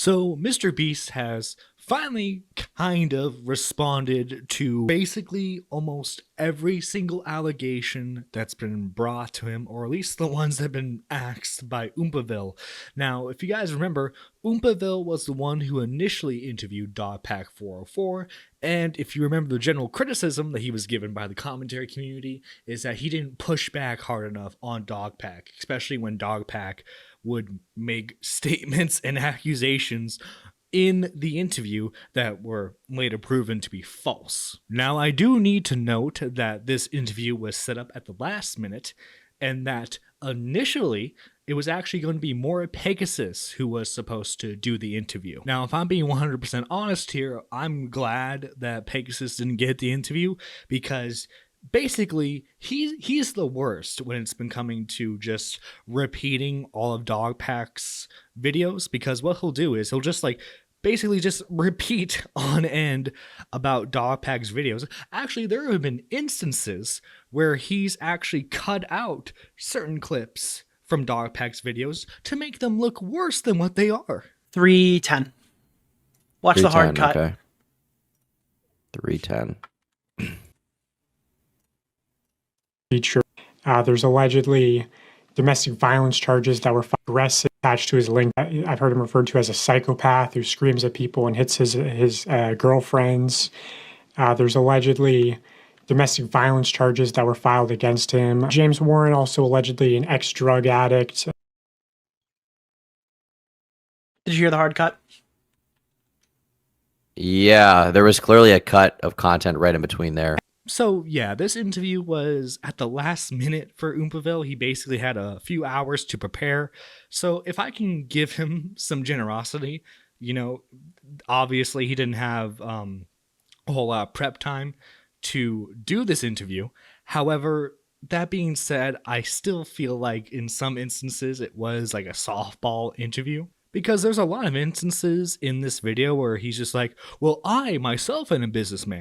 So, MrBeast has finally kind of responded to basically almost every single allegation that's been brought to him, or at least the ones that have been axed by Oompaville. Now, if you guys remember, Oompaville was the one who initially interviewed Dogpack 404, and if you remember the general criticism that he was given by the commentary community is that he didn't push back hard enough on Dogpack, especially when Dogpack would make statements and accusations in the interview that were later proven to be false. Now, I do need to note that this interview was set up at the last minute, and that initially it was actually going to be more Pegasus who was supposed to do the interview. Now, if I'm being 100% honest here, I'm glad that Pegasus didn't get the interview, because basically he's the worst when it's been coming to just repeating all of Dogpack's videos, because what he'll do is he'll just basically just repeat on end about Dogpack's videos. Actually, there have been instances where he's actually cut out certain clips from Dogpack's videos to make them look worse than what they are. 310. Watch the hard cut. Okay. 310. True. There's allegedly domestic violence charges that were aggressive attached to his link. I've heard him referred to as a psychopath who screams at people and hits his girlfriends. There's allegedly domestic violence charges that were filed against him. James Warren, also allegedly an ex-drug addict. Did you hear the hard cut? Yeah, there was clearly a cut of content right in between there. So yeah, this interview was at the last minute for Oompaville. He basically had a few hours to prepare. So if I can give him some generosity, obviously he didn't have a whole lot of prep time to do this interview. However, that being said, I still feel like in some instances it was like a softball interview. Because there's a lot of instances in this video where he's just like, well, I myself am a business. In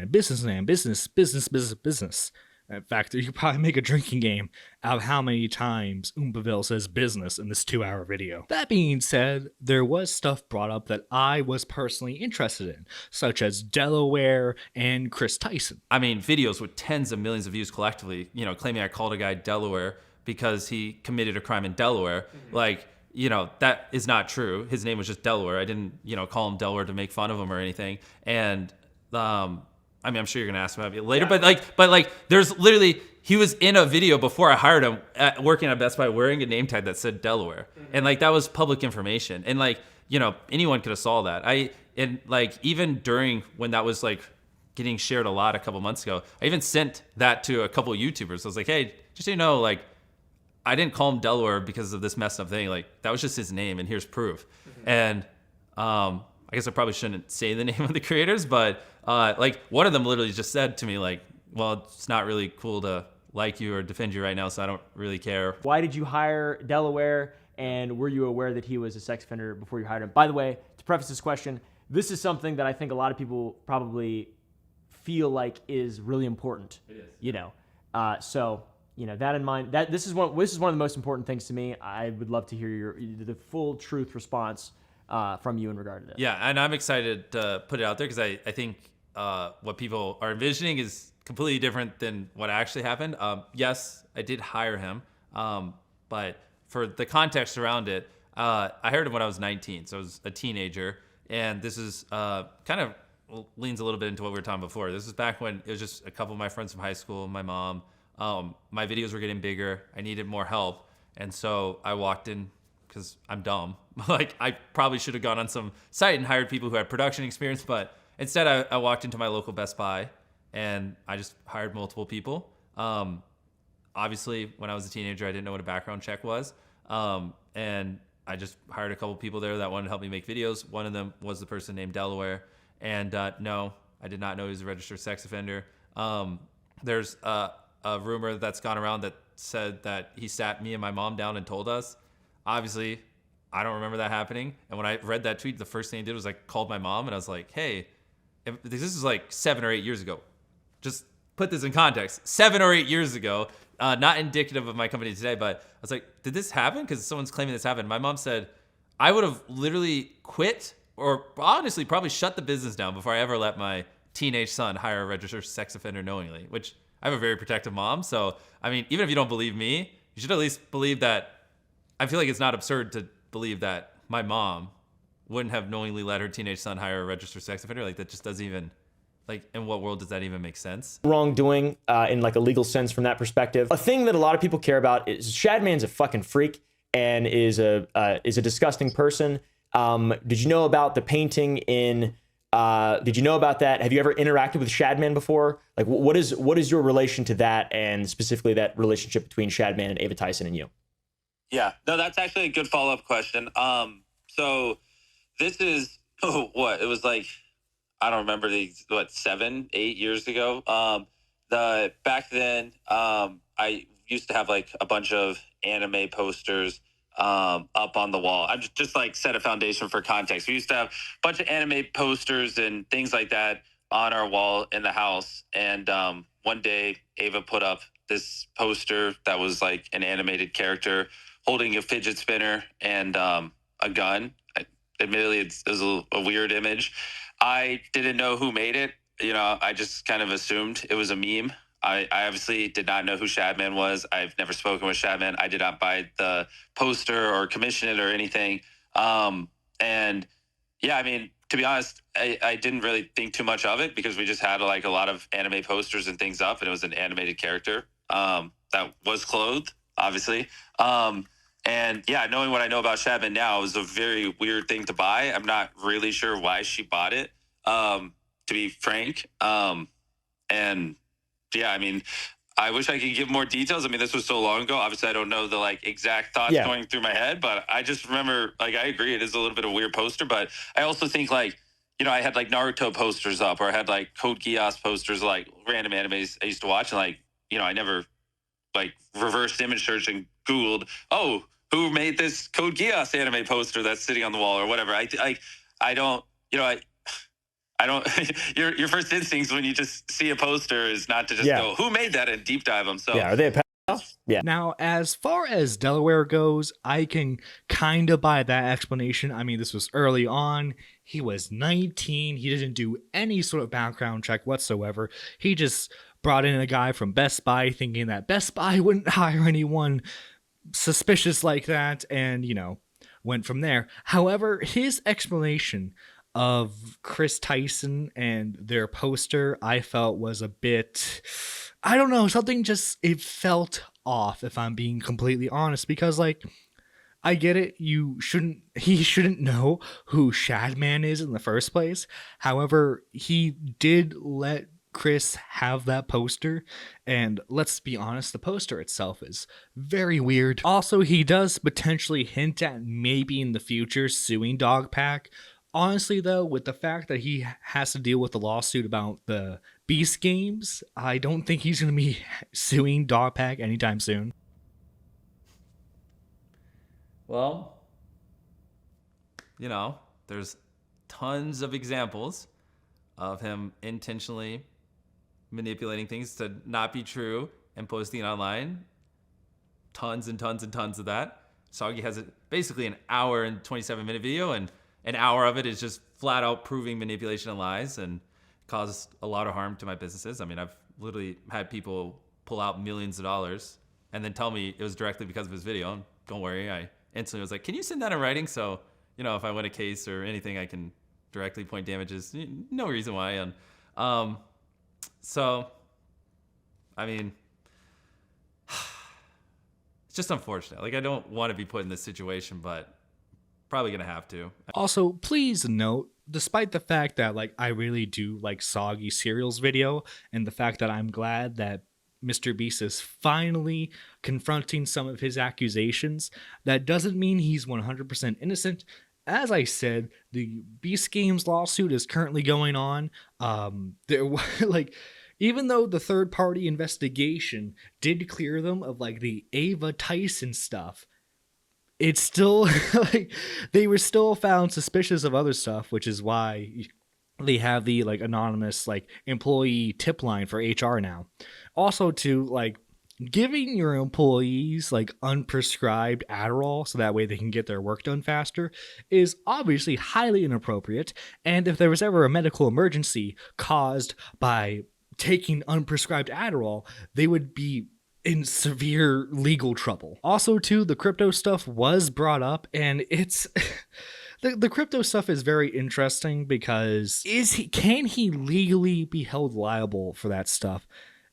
fact, you could probably make a drinking game out of how many times Oompaville says business in this 2-hour video. That being said, there was stuff brought up that I was personally interested in, such as Delaware and Chris Tyson. I mean, videos with tens of millions of views collectively, claiming I called a guy Delaware because he committed a crime in Delaware. That is not true. His name was just Delaware. I didn't, call him Delaware to make fun of him or anything. And, I'm sure you're going to ask about it later, yeah. but there's literally, he was in a video before I hired him working at Best Buy wearing a name tag that said Delaware. Mm-hmm. And that was public information. And anyone could have saw that. Even during when that was getting shared a lot a couple months ago, I even sent that to a couple of YouTubers. I was like, hey, just so you know, I didn't call him Delaware because of this messed up thing. That was just his name, and here's proof. Mm-hmm. And I guess I probably shouldn't say the name of the creators, but one of them literally just said to me, well, it's not really cool to like you or defend you right now, so I don't really care. Why did you hire Delaware, and were you aware that he was a sex offender before you hired him? By the way, to preface this question, this is something that I think a lot of people probably feel like is really important. It is. So that in mind, that this is one of the most important things to me. I would love to hear the full truth response from you in regard to this. Yeah, and I'm excited to put it out there because I think what people are envisioning is completely different than what actually happened. Yes, I did hire him, but for the context around it, I hired him when I was 19, so I was a teenager, and this is kind of leans a little bit into what we were talking before. This is back when it was just a couple of my friends from high school, my mom. My videos were getting bigger. I needed more help. And so I walked in because I'm dumb. I probably should have gone on some site and hired people who had production experience, but instead I walked into my local Best Buy and I just hired multiple people. Obviously, when I was a teenager, I didn't know what a background check was. And I just hired a couple people there that wanted to help me make videos. One of them was the person named Delaware. And no, I did not know he was a registered sex offender. There's a rumor that's gone around that said that he sat me and my mom down and told us. Obviously, I don't remember that happening. And when I read that tweet, the first thing I did was called my mom and I was like, hey, this is 7 or 8 years ago. Just put this in context. 7 or 8 years ago, not indicative of my company today, but I was like, did this happen? Because someone's claiming this happened. My mom said, I would have literally quit or honestly probably shut the business down before I ever let my teenage son hire a registered sex offender knowingly, which I have a very protective mom. So, I mean, even if you don't believe me, you should at least believe that. I feel like it's not absurd to believe that my mom wouldn't have knowingly let her teenage son hire a registered sex offender. Like, that just doesn't even, like, in what world does that even make sense? Wrongdoing in like a legal sense from that perspective. A thing that a lot of people care about is Shadman's a fucking freak and is a disgusting person. Did you know about the painting in? Did you know about that? Have you ever interacted with Shadman before? Like, what is your relation to that, and specifically that relationship between Shadman and Ava Tyson and you? Yeah, no, that's actually a good follow-up question. So this is what it was like. I don't remember 7, 8 years ago. Back then, I used to have like a bunch of anime posters up on the wall. I'm just like set a foundation for context. We used to have a bunch of anime posters and things like that on our wall in the house. And one day, Ava put up this poster that was like an animated character holding a fidget spinner and a gun. Admittedly, it was a weird image. I didn't know who made it. You know, I just kind of assumed it was a meme. I obviously did not know who Shadman was. I've never spoken with Shadman. I did not buy the poster or commission it or anything. And yeah, I mean, to be honest, I didn't really think too much of it because we just had like a lot of anime posters and things up, and it was an animated character that was clothed, obviously. And yeah, knowing what I know about Shadman now, it was a very weird thing to buy. I'm not really sure why she bought it, to be frank. And yeah, I mean, I wish I could give more details. I mean, this was so long ago. Obviously, I don't know the like exact thoughts going through my head, but I just remember, like, I agree, it is a little bit of a weird poster, but I also think like, you know, I had like Naruto posters up, or I had like Code Geass posters, like random animes I used to watch, and like, you know, I never like reversed image search and Googled, oh, who made this Code Geass anime poster that's sitting on the wall or whatever. I don't, you know, I don't. Your first instincts when you just see a poster is not to just go, who made that, and deep dive them. So Yeah, are they a pedophile? Yeah. Now, as far as Delaware goes, I can kind of buy that explanation. I mean, this was early on. He was 19. He didn't do any sort of background check whatsoever. He just brought in a guy from Best Buy thinking that Best Buy wouldn't hire anyone suspicious like that, and, you know, went from there. However, his explanation of Chris Tyson and their poster, I felt was a bit, I don't know, something just, it felt off, if I'm being completely honest, because like, I get it, he shouldn't know who Shadman is in the first place. However, he did let Chris have that poster, and let's be honest, the poster itself is very weird. Also, he does potentially hint at maybe in the future suing Dogpack. Honestly, though, with the fact that he has to deal with the lawsuit about the Beast games, I don't think he's going to be suing Dogpack anytime soon. Well, you know, there's tons of examples of him intentionally manipulating things to not be true and posting it online. Tons and tons and tons of that. Soggy has basically an hour and 27-minute video, and an hour of it is just flat out proving manipulation and lies, and caused a lot of harm to my businesses. I mean, I've literally had people pull out millions of dollars and then tell me it was directly because of his video. And don't worry, I instantly was like, can you send that in writing? So, you know, if I win a case or anything, I can directly point damages. No reason why. And so, I mean, it's just unfortunate. Like, I don't want to be put in this situation, but probably gonna have to. Also, please note, despite the fact that like I really do like Soggy Cereal's video, and the fact that I'm glad that MrBeast is finally confronting some of his accusations, that doesn't mean he's 100% innocent. As I said, the Beast Games lawsuit is currently going on. Like, even though the third-party investigation did clear them of like the Ava Tyson stuff, it's still like they were still found suspicious of other stuff, which is why they have the like anonymous like employee tip line for HR now. Also, to like Giving your employees like unprescribed Adderall so that way they can get their work done faster is obviously highly inappropriate. And if there was ever a medical emergency caused by taking unprescribed Adderall, they would be in severe legal trouble. Also, too, the crypto stuff was brought up, and it's the crypto stuff is very interesting because can he legally be held liable for that stuff?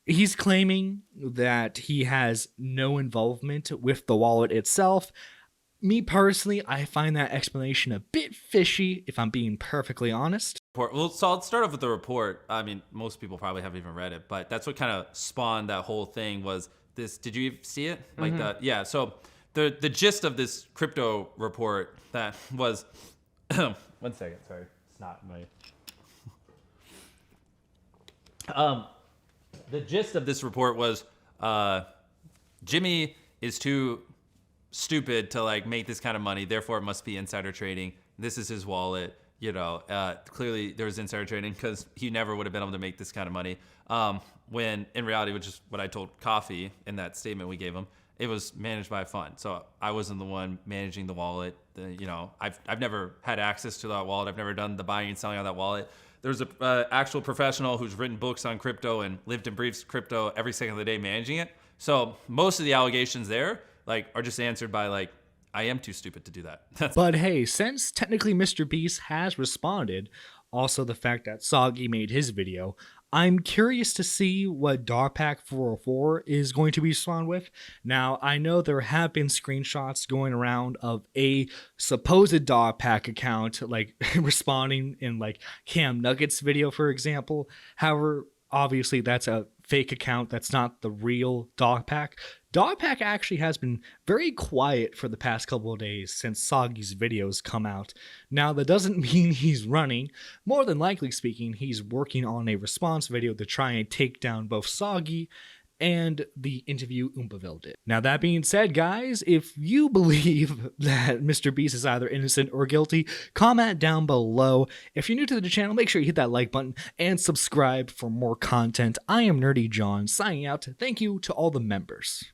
He's claiming that he has no involvement with the wallet itself. Me personally, I find that explanation a bit fishy, if I'm being perfectly honest. Well, so I'll start off with the report. I mean, most people probably haven't even read it, but that's what kind of spawned that whole thing was this. Did you see it? Like that? Yeah. So the gist of this crypto report that was, 1 second, sorry. It's not my, the gist of this report was Jimmy is too stupid to like make this kind of money, therefore it must be insider trading. This is his wallet. You know, clearly there was insider trading because he never would have been able to make this kind of money. When in reality, which is what I told Coffee in that statement we gave him, it was managed by a fund. So I wasn't the one managing the wallet. I've never had access to that wallet. I've never done the buying and selling on that wallet. There's a actual professional who's written books on crypto and lived and breathes crypto every second of the day managing it. So most of the allegations there like are just answered by like, I am too stupid to do that. But hey, since technically MrBeast has responded, also the fact that Soggy made his video, I'm curious to see what Darpack 404 is going to respond with. Now, I know there have been screenshots going around of a supposed Darpack account, like responding in like Cam Nugget's video, for example. However, obviously that's a fake account. That's not the real Darpack. Darpack actually has been very quiet for the past couple of days since Soggy's videos come out. Now, that doesn't mean he's running. More than likely speaking, he's working on a response video to try and take down both Soggy and the interview Oompaville did. Now, that being said, guys, if you believe that MrBeast is either innocent or guilty, comment down below. If you're new to the channel, make sure you hit that like button and subscribe for more content. I am Nerdy John, signing out. Thank you to all the members.